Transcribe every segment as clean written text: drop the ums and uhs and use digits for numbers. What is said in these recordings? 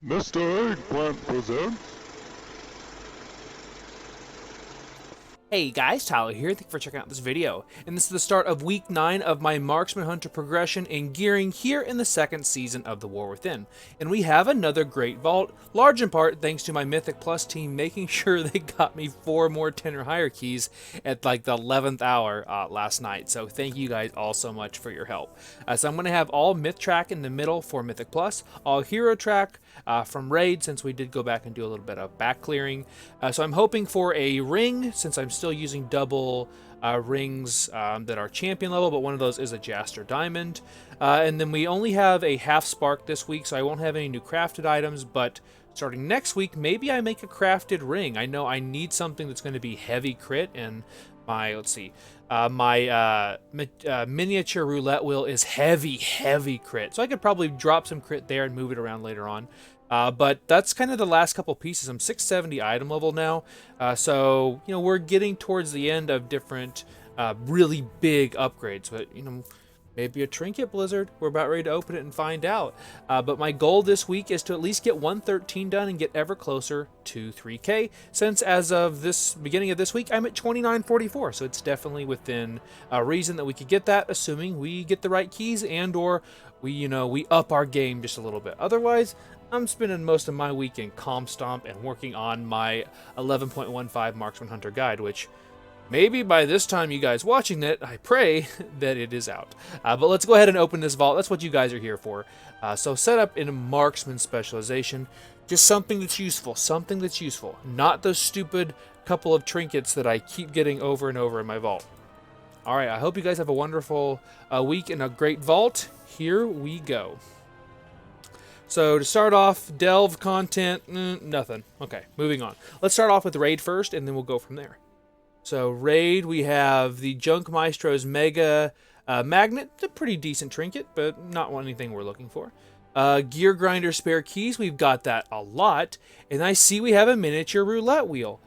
Mr. Eggplant presents. Hey guys, Tyler here. Thank you for checking out this video. And this is the start of week 9 of my Marksman Hunter progression and gearing here in the second season of The War Within. And we have another great vault, large in part thanks to my Mythic Plus team making sure they got me 4 more 10 or higher keys at like the 11th hour last night. So thank you guys all so much for your help. So I'm going to have all Myth Track in the middle for Mythic Plus, all Hero Track from Raid, since we did go back and do a little bit of back clearing. So I'm hoping for a ring, since I'm still using double rings that are champion level, but one of those is a Jaster Diamond. And then we only have a half spark this week, so I won't have any new crafted items, but starting next week, maybe I make a crafted ring. I know I need something that's going to be heavy crit, and my, let's see, my miniature roulette wheel is heavy crit, so I could probably drop some crit there and move it around later on. But that's kind of the last couple pieces. I'm 670 item level now, so you know we're getting towards the end of different really big upgrades. But you know, maybe a trinket blizzard. We're about ready to open it and find out. But my goal this week is to at least get 113 done and get ever closer to 3K. Since as of this beginning of this week, I'm at 2944, so it's definitely within reason that we could get that, assuming we get the right keys and/or we up our game just a little bit. Otherwise, I'm spending most of my week in Calm Stomp and working on my 11.15 Marksman Hunter guide, which maybe by this time you guys watching it, I pray that it is out. But let's go ahead and open this vault. That's what you guys are here for. So set up in a marksman specialization, just something that's useful, not those stupid couple of trinkets that I keep getting over and over in my vault. All right, I hope you guys have a wonderful week and a great vault. Here we go. So to start off, delve content, nothing. Okay, moving on. Let's start off with Raid first, and then we'll go from there. So Raid, we have the Junk Maestro's Mega Magnet. It's a pretty decent trinket, but not anything we're looking for. Gear Grinder Spare Keys, we've got that a lot. And I see we have a miniature roulette wheel.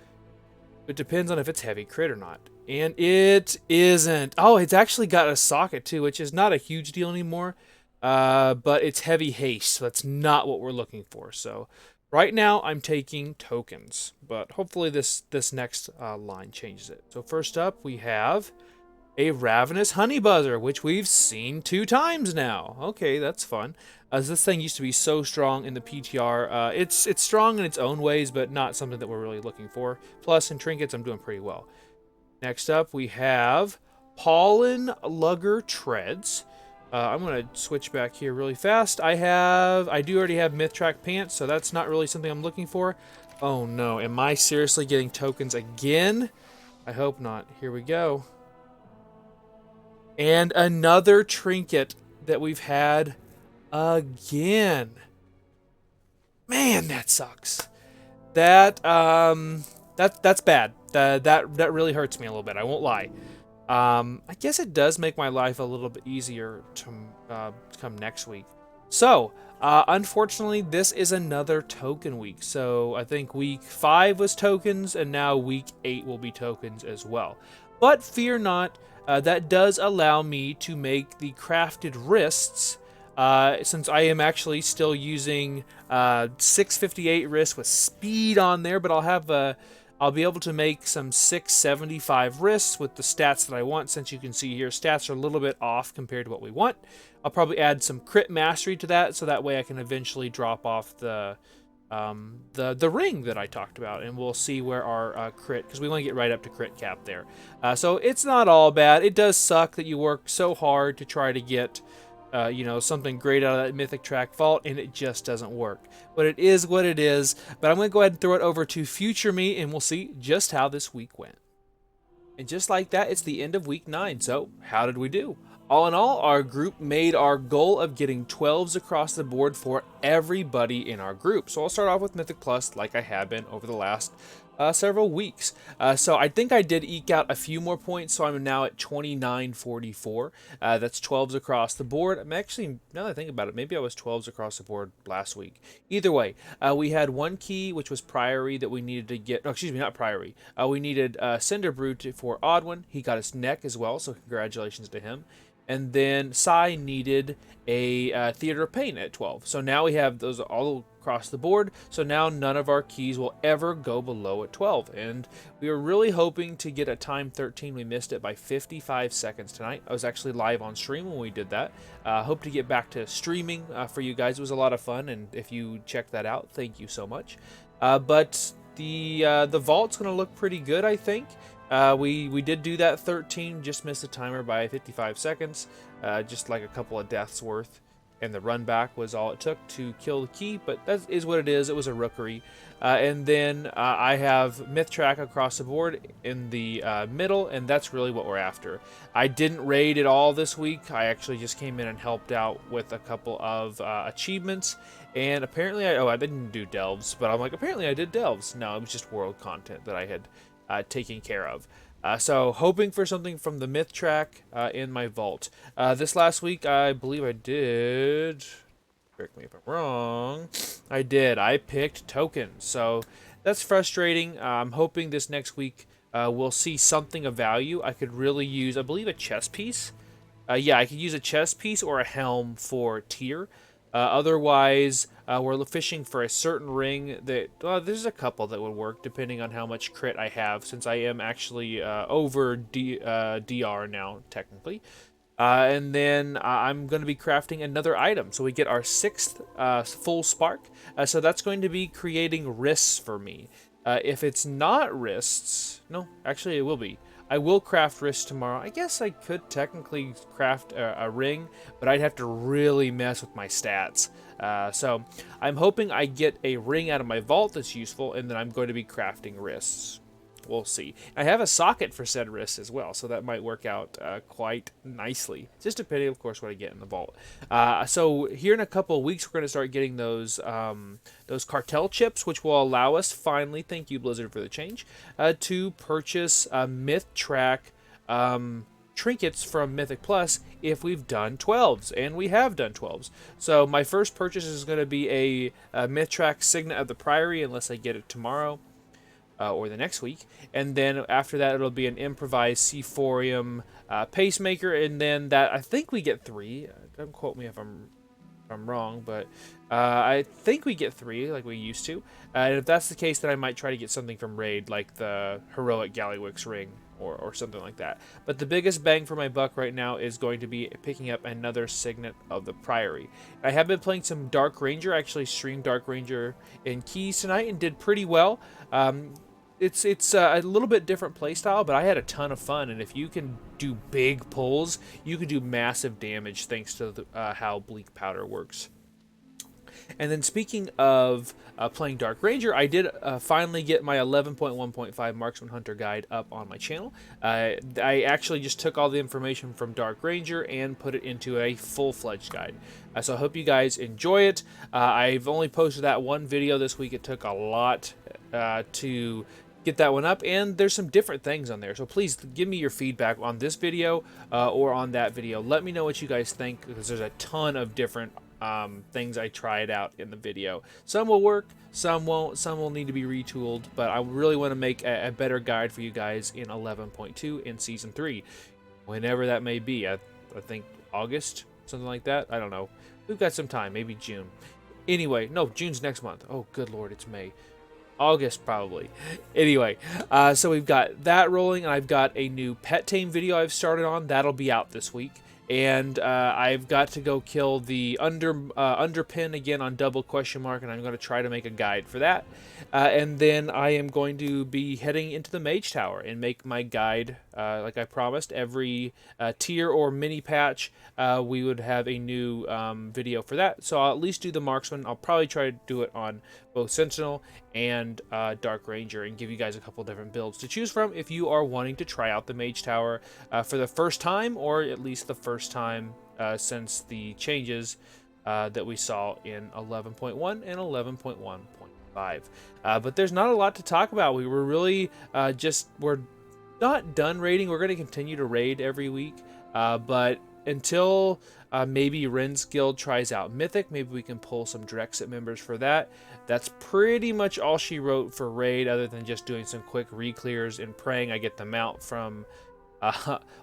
It depends on if it's heavy crit or not. And it isn't. Oh, it's actually got a socket too, which is not a huge deal anymore. But it's heavy haste, so that's not what we're looking for. So right now I'm taking tokens, but hopefully this next line changes it. So first up we have a Ravenous Honey Buzzer, which we've seen 2 times now. Okay, that's fun. As this thing used to be so strong in the PTR. It's strong in its own ways, but not something that we're really looking for. Plus in trinkets I'm doing pretty well. Next up we have Pollen Lugger Treads. I'm going to switch back here really fast. I do already have Myth Track Pants, so that's not really something I'm looking for. Oh no, am I seriously getting tokens again? I hope not. Here we go. And another trinket that we've had again. Man, that sucks. That's bad. That really hurts me a little bit, I won't lie. I guess it does make my life a little bit easier to come next week. So, unfortunately, this is another token week. So, I think week 5 was tokens, and now week 8 will be tokens as well. But fear not, that does allow me to make the crafted wrists, since I am actually still using 658 wrists with speed on there, but I'll be able to make some 675 wrists with the stats that I want. Since you can see here, stats are a little bit off compared to what we want. I'll probably add some crit mastery to that, so that way I can eventually drop off the ring that I talked about, and we'll see where our crit, because we want to get right up to crit cap there. So it's not all bad. It does suck that you work so hard to try to get something great out of that Mythic Track vault, and it just doesn't work. But it is what it is. But I'm going to go ahead and throw it over to future me, and we'll see just how this week went. And just like that, it's the end of week 9. So how did we do? All in all, our group made our goal of getting 12s across the board for everybody in our group. So I'll start off with Mythic Plus, like I have been over the last several weeks. So I think I did eke out a few more points, so I'm now at 2944. That's 12s across the board. I'm actually, now that I think about it, maybe I was 12s across the board last week. Either way, we had one key, which was Priory, that we needed to get. Oh, excuse me, not Priory. We needed Cinder Brute for Oddwin. He got his neck as well, so congratulations to him. and then Psy needed a Theater of Pain at 12. So now we have those all across the board. So now none of our keys will ever go below at 12. And we were really hoping to get a time 13. We missed it by 55 seconds tonight. I was actually live on stream when we did that. Hope to get back to streaming for you guys. It was a lot of fun, and if you checked that out, thank you so much. But the vault's going to look pretty good, I think. We did do that 13, just missed the timer by 55 seconds, just like a couple of deaths worth, and the run back was all it took to kill the key, but that is what it is. It was a rookery. And then I have myth track across the board in the middle, and that's really what we're after. I didn't raid at all this week. I actually just came in and helped out with a couple of achievements, and apparently I didn't do delves, but I'm like, apparently I did delves. No, it was just world content that I had taken care of. So hoping for something from the myth track in my vault. This last week, I believe I did, correct me if I'm wrong, I did. I picked tokens, so that's frustrating. I'm hoping this next week we'll see something of value. I could really use, I believe, a chess piece. Yeah, I could use a chess piece or a helm for tier. Otherwise, we're fishing for a certain ring that, there's a couple that would work depending on how much crit I have, since I am actually over DR now, technically. And then I'm going to be crafting another item, so we get our 6th full spark. So that's going to be creating wrists for me. If it's not wrists, no, actually it will be. I will craft wrists tomorrow. I guess I could technically craft a ring, but I'd have to really mess with my stats. So I'm hoping I get a ring out of my vault that's useful, and then I'm going to be crafting wrists. We'll see. I have a socket for said wrists as well, so that might work out quite nicely. Just depending, of course, what I get in the vault. So here in a couple of weeks, we're going to start getting those cartel chips, which will allow us finally, thank you Blizzard for the change, to purchase myth track trinkets from Mythic Plus if we've done 12s, and we have done 12s. So my first purchase is going to be a myth track Signet of the Priory, unless I get it tomorrow. Or the next week, and then after that it'll be an improvised Sephorium pacemaker, and then that I think we get 3. Don't quote me if I'm wrong, but I think we get 3 like we used to. And if that's the case, then I might try to get something from raid, like the heroic Gallywix ring or something like that. But the biggest bang for my buck right now is going to be picking up another Signet of the Priory. I have been playing some Dark Ranger. I actually streamed Dark Ranger in Keys tonight and did pretty well. It's a little bit different playstyle, but I had a ton of fun, and if you can do big pulls, you can do massive damage thanks to how Bleak Powder works. And then speaking of playing Dark Ranger, I did finally get my 11.1.5 Marksman Hunter guide up on my channel. I actually just took all the information from Dark Ranger and put it into a full-fledged guide. So I hope you guys enjoy it. I've only posted that one video this week. It took a lot to get that one up, and there's some different things on there, so please give me your feedback on this video or on that video. Let me know what you guys think, because there's a ton of different things I tried out in the video. Some will work, some won't, some will need to be retooled, but I really want to make a better guide for you guys in 11.2 in Season 3, whenever that may be. I think August, something like that. I don't know. We've got some time, maybe June. Anyway, no, June's next month. Oh, good Lord, it's May. August, probably. Anyway, so we've got that rolling, and I've got a new pet tame video I've started on. That'll be out this week. And I've got to go kill the underpin again on double question mark, and I'm going to try to make a guide for that. And then I am going to be heading into the Mage Tower and make my guide, like I promised. Every tier or mini patch, we would have a new video for that. So I'll at least do the Marksman. I'll probably try to do it on both Sentinel and Dark Ranger, and give you guys a couple different builds to choose from if you are wanting to try out the Mage Tower for the first time, or at least the first time since the changes that we saw in 11.1 and 11.1.5. But there's not a lot to talk about. We were really we're not done raiding. We're going to continue to raid every week, but until maybe Ren's Guild tries out Mythic, maybe we can pull some Drexit members for that. That's pretty much all she wrote for raid, other than just doing some quick re-clears and praying I get the mount from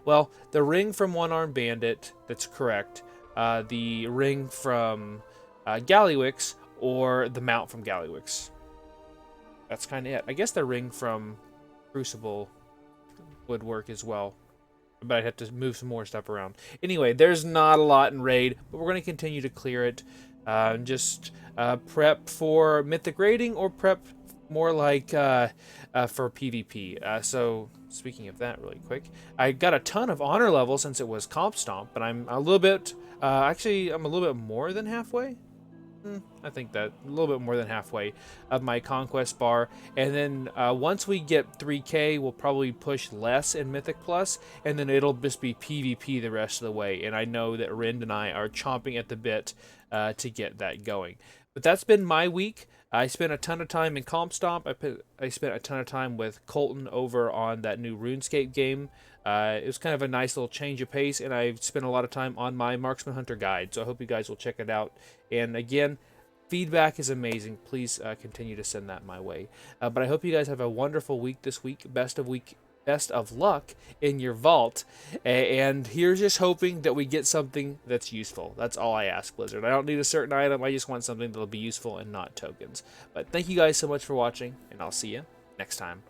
Well, the ring from One Armed Bandit, that's correct. The ring from Gallywix, or the mount from Gallywix. That's kind of it. I guess the ring from Crucible would work as well, but I'd have to move some more stuff around. Anyway, there's not a lot in Raid, but we're going to continue to clear it. Just prep for Mythic Raiding, or prep more like for PvP. So, speaking of that really quick, I got a ton of honor level since it was Comp Stomp, but I'm a little bit, actually, I'm a little bit more than halfway. I think that a little bit more than halfway of my conquest bar, and then once we get 3k, we'll probably push less in Mythic Plus, and then it'll just be PvP the rest of the way. And I know that Rind and I are chomping at the bit to get that going. But that's been my week. I spent a ton of time in Comp Stomp. I spent a ton of time with Colton over on that new RuneScape game. It was kind of a nice little change of pace, and I've spent a lot of time on my Marksman Hunter guide, so I hope you guys will check it out. And again, feedback is amazing. Please continue to send that my way. But I hope you guys have a wonderful week this week. Best of luck in your vault. And here's just hoping that we get something that's useful. That's all I ask, Blizzard. I don't need a certain item. I just want something that'll be useful and not tokens. But thank you guys so much for watching, and I'll see you next time.